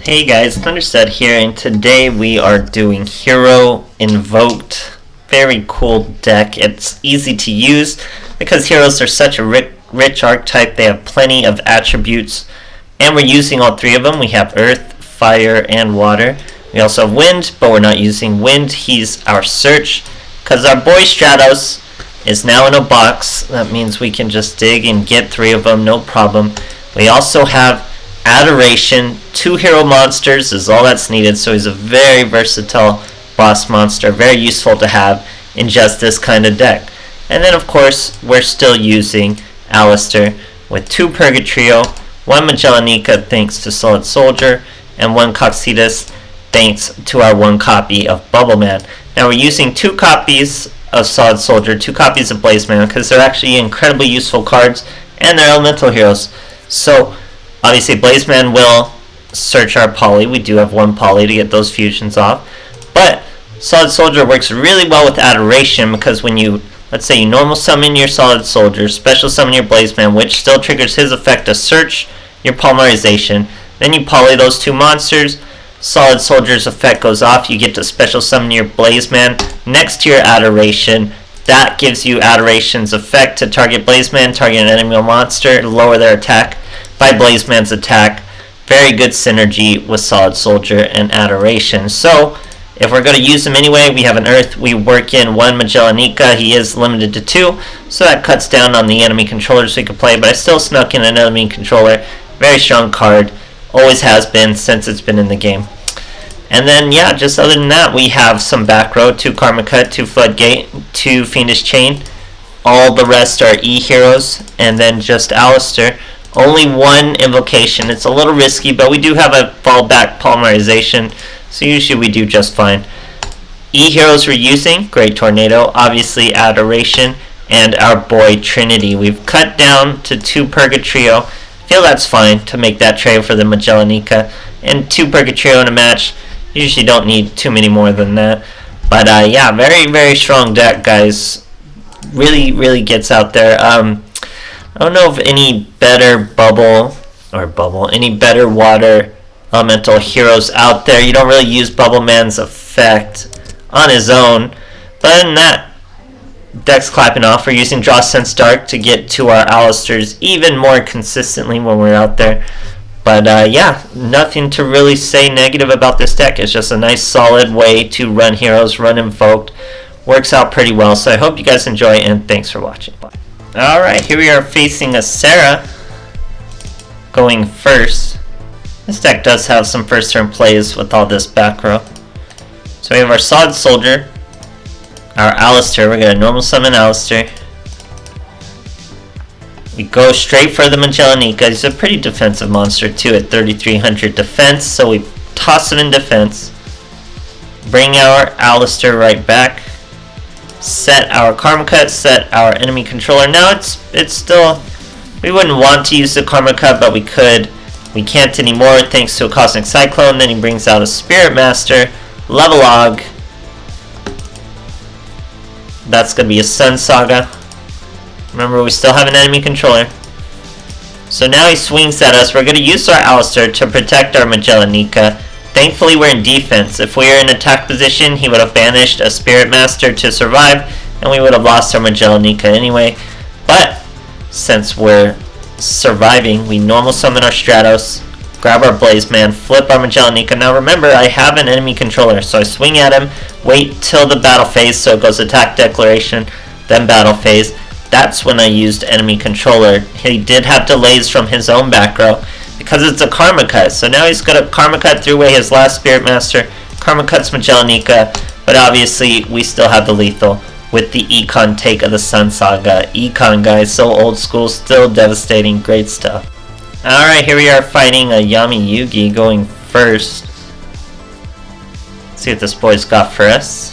Hey guys, THUNDERSTUD here, and today we are doing Hero Invoked. Very cool deck. It's easy to use because heroes are such a rich archetype. They have plenty of attributes, and we're using all three of them. We have Earth, Fire, and Water. We also have Wind, but we're not using Wind. He's our search because our boy Stratos is now in a box. That means we can just dig and get three of them, no problem. We also have Adoration. 2 hero monsters is all that's needed, so he's a very versatile boss monster, very useful to have in just this kind of deck. And then of course we're still using Alistair with 2 Purgatrio, 1 Magellanica thanks to Solid Soldier, and 1 Coxitus thanks to our 1 copy of Bubbleman. Now we're using 2 copies of Solid Soldier, 2 copies of Blazeman, because they're actually incredibly useful cards and they're elemental heroes. So obviously Blazeman will search our poly. We do have 1 poly to get those fusions off. But Solid Soldier works really well with Adoration because when you, let's say you normal summon your Solid Soldier, special summon your Blazeman, which still triggers his effect to search your polymerization, then you poly those 2 monsters, Solid Soldier's effect goes off, you get to special summon your Blazeman next to your Adoration. That gives you Adoration's effect to target Blazeman, target an enemy monster, lower their attack by Blazeman's attack. Very good synergy with Solid Soldier and Adoration. So if we're going to use him anyway, we have an Earth, we work in 1 Magellanica. He is limited to 2, so that cuts down on the enemy controllers we could play, but I still snuck in an enemy controller. Very strong card, always has been since it's been in the game. And then yeah, just other than that, we have some back row, 2 Karma Cut, 2 Floodgate, 2 Fiendish Chain. All the rest are E heroes, and then just Alistair. Only 1 invocation. It's a little risky, but we do have a fallback polymerization, so usually we do just fine. E heroes we're using, Great Tornado, obviously Adoration, and our boy Trinity. We've cut down to 2 Purgatrio. I feel that's fine to make that trade for the Magellanica. And 2 Purgatrio in a match. Usually don't need too many more than that. But yeah, very, very strong deck, guys. Really, really gets out there. I don't know of any better any better water elemental heroes out there. You don't really use Bubbleman's effect on his own. But other than that, deck's clapping off. We're using Draw Sense Dark to get to our Alistairs even more consistently when we're out there. But yeah, nothing to really say negative about this deck. It's just a nice solid way to run heroes, run Invoked. Works out pretty well. So I hope you guys enjoy, and thanks for watching. Bye. Alright, here we are facing a Sara going first. This deck does have some first turn plays with all this back row. So we have our Solid Soldier, our Alistair. We're going to normal summon Alistair. We go straight for the Magellanica. He's a pretty defensive monster too at 3300 defense, so we toss him in defense. Bring our Alistair right back. Set our Karma Cut, set our enemy controller. Now it's still, we wouldn't want to use the Karma Cut, but we could. We can't anymore thanks to a Cosmic Cyclone. Then he brings out a Spirit Master, Levelog. That's going to be a Sun Saga. Remember, we still have an enemy controller. So now he swings at us. We're going to use our Alistair to protect our Magellanica. Thankfully, we're in defense. If we were in attack position, he would have banished a Spirit Master to survive, and we would have lost our Magellanica anyway. But since we're surviving, we normal summon our Stratos, grab our Blazeman, flip our Magellanica. Now remember, I have an enemy controller, so I swing at him, wait till the battle phase, so it goes attack declaration, then battle phase. That's when I used enemy controller. He did have delays from his own back row because it's a Karma Cut. So now he's got a Karma Cut through away his last Spirit Master. Karma Cuts Magellanica, but obviously we still have the lethal with the Econ take of the Sun Saga. Econ, guys, so old school, still devastating, great stuff. Alright, here we are fighting a Yami Yugi going first. Let's see what this boy's got for us.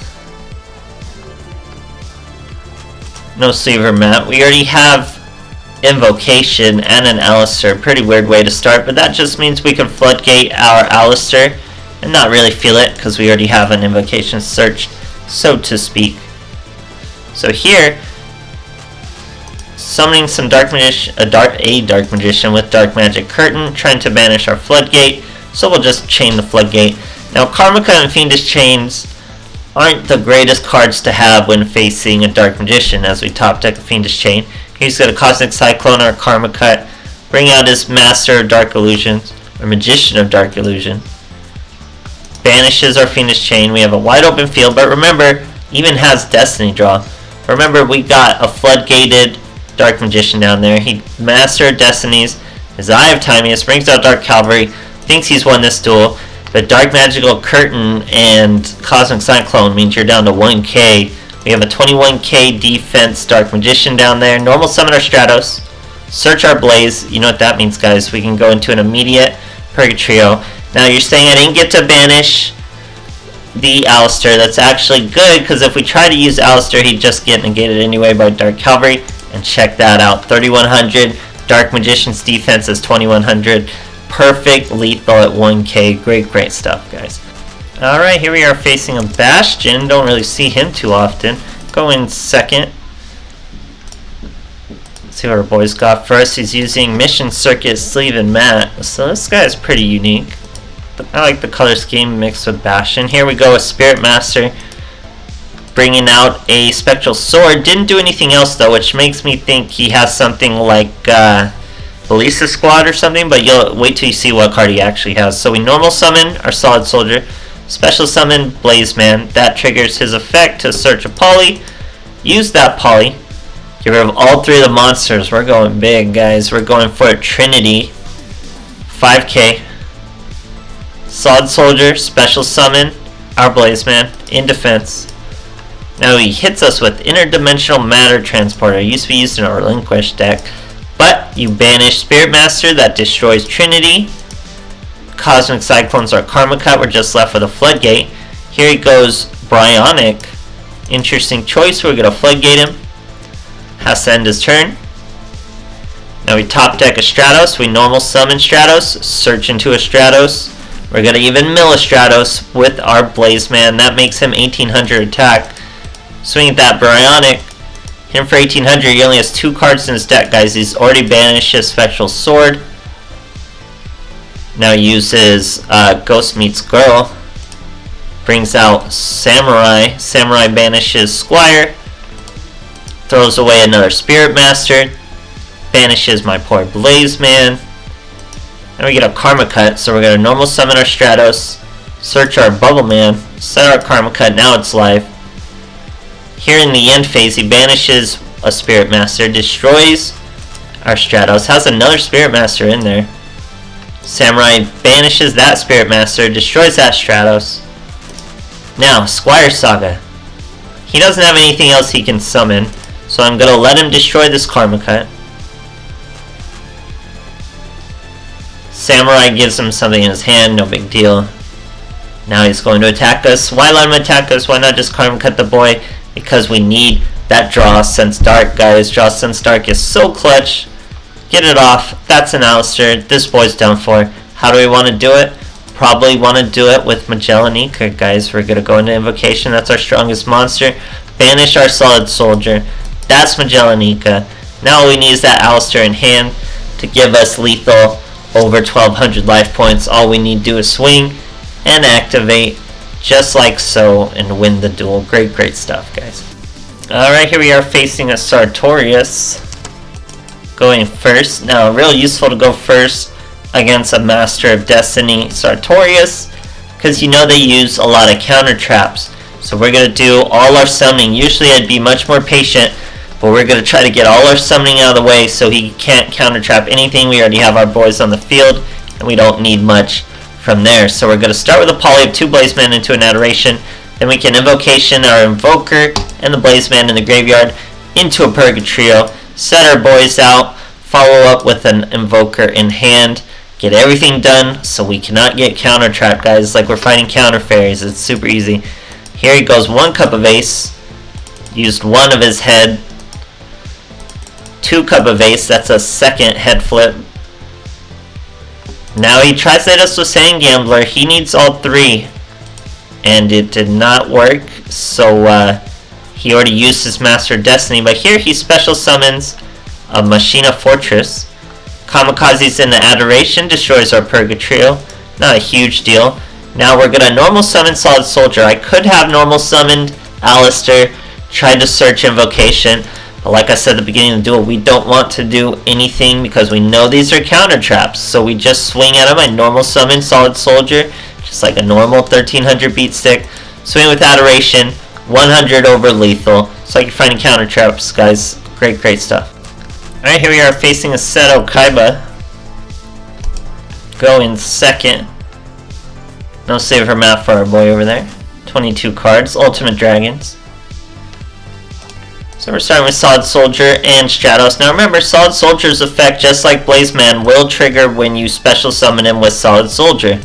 No Sleever Mat. We already have Invocation and an Alistair. Pretty weird way to start, but that just means we can Floodgate our Alistair and not really feel it because we already have an Invocation searched, so to speak. So here, summoning some Dark Magician, a Dark Magician with Dark Magic Curtain, trying to banish our Floodgate. so we'll just chain the Floodgate. Now Karmika and Fiendish Chains aren't the greatest cards to have when facing a Dark Magician, as we top deck a Fiendish Chain. He's got a Cosmic Cyclone or a Karma Cut, bring out his Master of Dark Illusions, or Magician of Dark Illusion. Banishes our Fiendish Chain. We have a wide open field, but remember, even has Destiny Draw. Remember, we got a Floodgated Dark Magician down there. He Master of Destinies, his Eye of Timeus, brings out Dark Cavalry, thinks he's won this duel. But Dark Magical Curtain and Cosmic Cyclone means you're down to 1k. We have a 21k defense Dark Magician down there. Normal summon our Stratos. Search our Blaze. You know what that means, guys. We can go into an immediate Purgatrio. Now you're saying I didn't get to banish the Alistair. That's actually good, because if we try to use Alistair, he'd just get negated anyway by Dark Cavalry. And check that out. 3100. Dark Magician's defense is 2100. Perfect lethal at 1k. Great stuff, guys. Alright, here we are facing a Bastion. Don't really see him too often. Go in second. Let's see what our boys got first. He's using Mission Circuit, Sleeve, and Mat. So this guy is pretty unique. I like the color scheme mixed with Bastion. Here we go with Spirit Master, bringing out a Spectral Sword. Didn't do anything else though, which makes me think he has something like Balista Squad or something, but you'll wait till you see what card he actually has. So we normal summon our Solid Soldier, special summon Blaze Man. That triggers his effect to search a poly. Use that poly. Get rid of all three of the monsters. We're going big, guys. We're going for a Trinity. 5k. Solid Soldier, special summon our Blaze Man in defense. Now he hits us with Interdimensional Matter Transporter. It used to be used in a Relinquish deck. But you banish Spirit Master, that destroys Trinity. Cosmic Cyclones or Karma Cut, we're just left with a Floodgate. Here he goes, Bryonic. Interesting choice, we're going to Floodgate him. Has to end his turn. Now we top deck a Stratos, we normal summon Stratos, search into a Stratos. We're going to even mill a Stratos with our Blaze Man. That makes him 1800 attack. Swing at that Bryonic. Him for 1800, he only has 2 cards in his deck, guys. He's already banished his Spectral Sword. Now uses Ghost Meets Girl. Brings out Samurai. Samurai banishes Squire. Throws away another Spirit Master. Banishes my poor Blaze Man. Then we get a Karma Cut, so we're going to normal summon our Stratos. Search our Bubble Man. Set our Karma Cut, now it's live. Here in the end phase, he banishes a Spirit Master, destroys our Stratos, has another Spirit Master in there. Samurai banishes that Spirit Master, destroys that Stratos. Now, Squire Saga. He doesn't have anything else he can summon, so I'm going to let him destroy this Karma Cut. Samurai gives him something in his hand, no big deal. Now he's going to attack us. Why let him attack us? Why not just Karma Cut the boy? Because we need that Draw Sense Dark, guys. Draw Sense Dark is so clutch. Get it off. That's an Alistair. This boy's done for. How do we want to do it? Probably want to do it with Magellanica, guys. We're going to go into Invocation. That's our strongest monster. Banish our Solid Soldier. That's Magellanica. Now all we need is that Alistair in hand to give us lethal over 1200 life points. All we need to do is swing and activate just like so and win the duel. Great stuff, guys. Alright, here we are facing a Sartorius. Going first. Now, real useful to go first against a Master of Destiny Sartorius, because you know they use a lot of counter traps. So we're going to do all our summoning. Usually I'd be much more patient, but we're going to try to get all our summoning out of the way so he can't counter trap anything. We already have our boys on the field, and we don't need much from there. So we're going to start with a poly of 2 Blaze Men into an Adoration. Then we can Invocation our Invoker and the Blaze Man in the graveyard into a Purgatrio. Set our boys out. Follow up with an Invoker in hand. Get everything done so we cannot get counter trapped, guys. Like we're fighting counter fairies. It's super easy. Here he goes, 1 Cup of Ace. Used 1 of his head. 2 Cup of Ace. That's a second head flip. Now he tries to hit us with Sand Gambler. He needs all 3. And it did not work. So he already used his Master of Destiny. But here he special summons a Machina Fortress. Kamikaze's in the Adoration. Destroys our Purgatrio. not a huge deal. Now we're gonna normal summon Solid Soldier. I could have normal summoned Alistair, tried to search Invocation, but like I said at the beginning of the duel, we don't want to do anything because we know these are counter traps. So we just swing at him. I normal summon Solid Soldier, just like a normal 1300 beat stick. Swing with Adoration, 100 over lethal. It's like you're finding counter traps, guys. Great stuff. Alright, here we are facing a Seto Kaiba. Go in second. No save her map for our boy over there. 22 cards, Ultimate Dragons. So we're starting with Solid Soldier and Stratos. Now remember, Solid Soldier's effect, just like Blazeman, will trigger when you special summon him with Solid Soldier.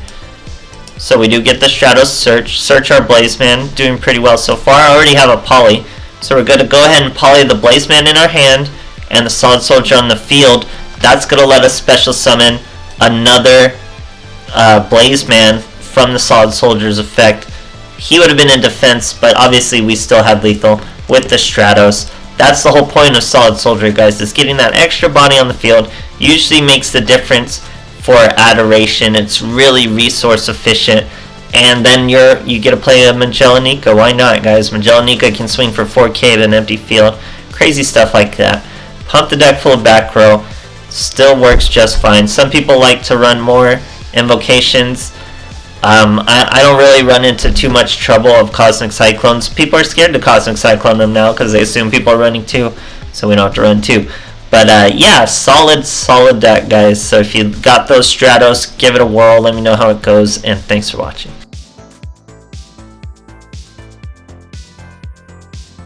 So we do get the Stratos search our Blazeman, doing pretty well so far. I already have a Poly, so we're going to go ahead and Poly the Blazeman in our hand and the Solid Soldier on the field. That's going to let us special summon another Blazeman from the Solid Soldier's effect. He would have been in defense, but obviously we still had lethal with the Stratos. That's the whole point of Solid Soldier, guys, is getting that extra body on the field. Usually makes the difference for Adoration. It's really resource efficient. And then you get to play a Magellanica. Why not, guys? Magellanica can swing for 4k at an empty field. Crazy stuff like that. Pump the deck full of back row. Still works just fine. Some people like to run more Invocations. I don't really run into too much trouble of Cosmic Cyclones. People are scared to Cosmic Cyclone them now because they assume people are running 2, so we don't have to run 2. But yeah, solid deck, guys. So if you got those Stratos, give it a whirl. Let me know how it goes, and thanks for watching.